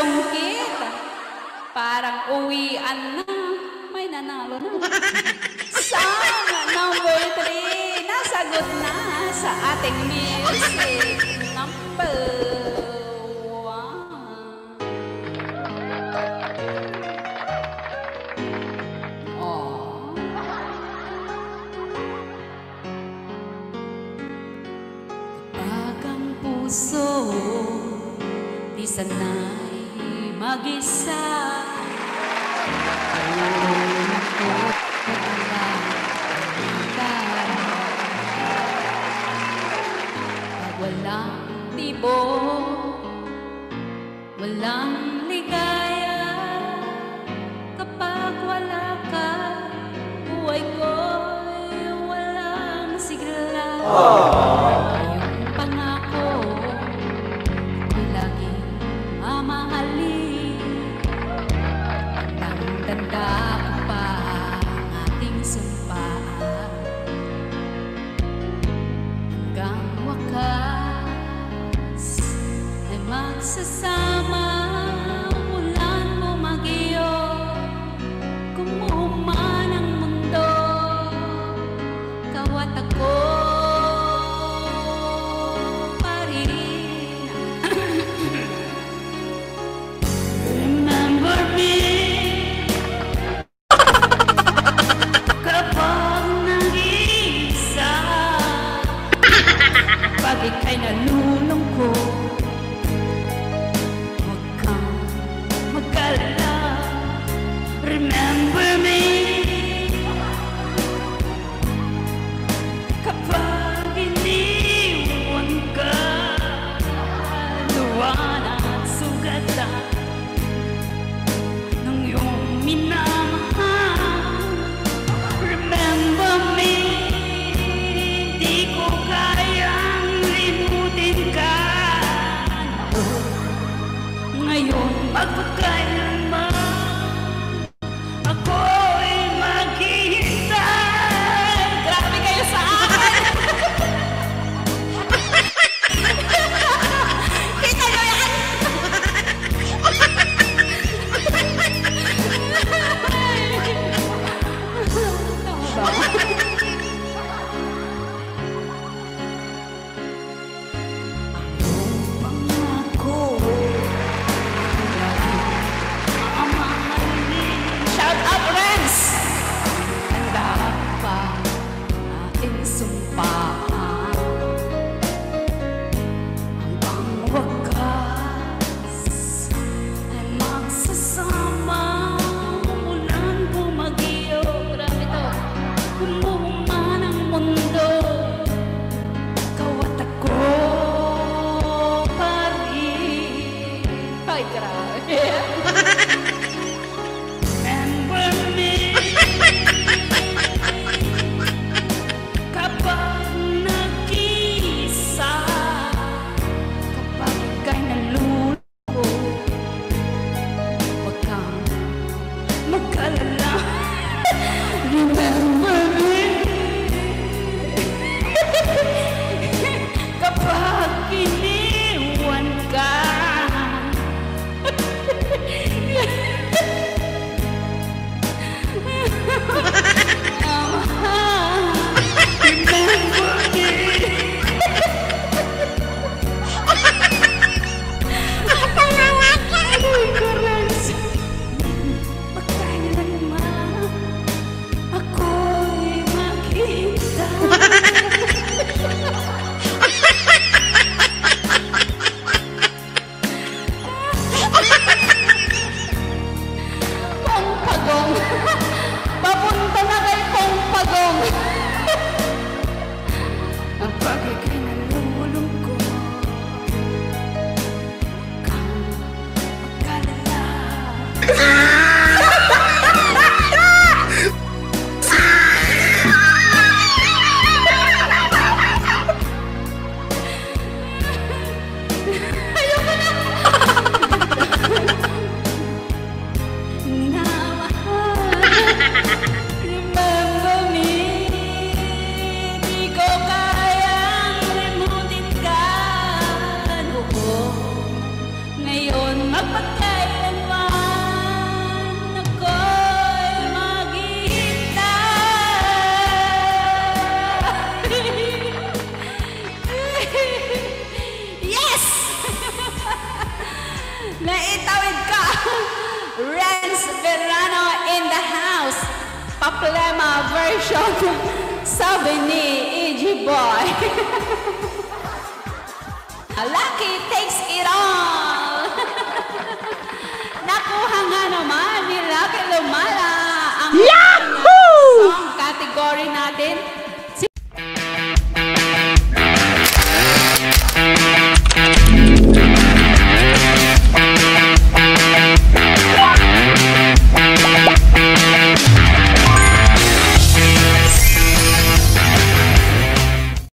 sungkit. Parang uwian na. May nanalo na. Song number 3. Nasagot na sa ating music number 1. Oh. Kapag ang puso di sanay mag-isa, pag walang tibok, walang ligaya, kapag wala ka, buhay ko'y walang sigla. Yung pangako ko'y laging mamahalin, tandang-tanda ko pa ang ating sumpaan. Hanggang wakas ay magsasama, ulan mo mag-iyo, kumuman ang mundo, kawat ako pa rin. Remember me kapag nag-iisa, pag ika'y nalulungkot, huwag kang mag-alala. Remember me kapag iniwan ka, luwan at sugatan ng iyong minamahal. Remember me, di ko kayang limutin ka. Ngayon magpagkailanman ako'y maghihintay. Grabe kayo sa akin. Kita nyo yan? Tama ba? Pangako Verano in the house. Paplema version. Sabi ni EG Boy. Lucky takes it all. Nakuha nga naman ni Lucky Lumala ang song category natin.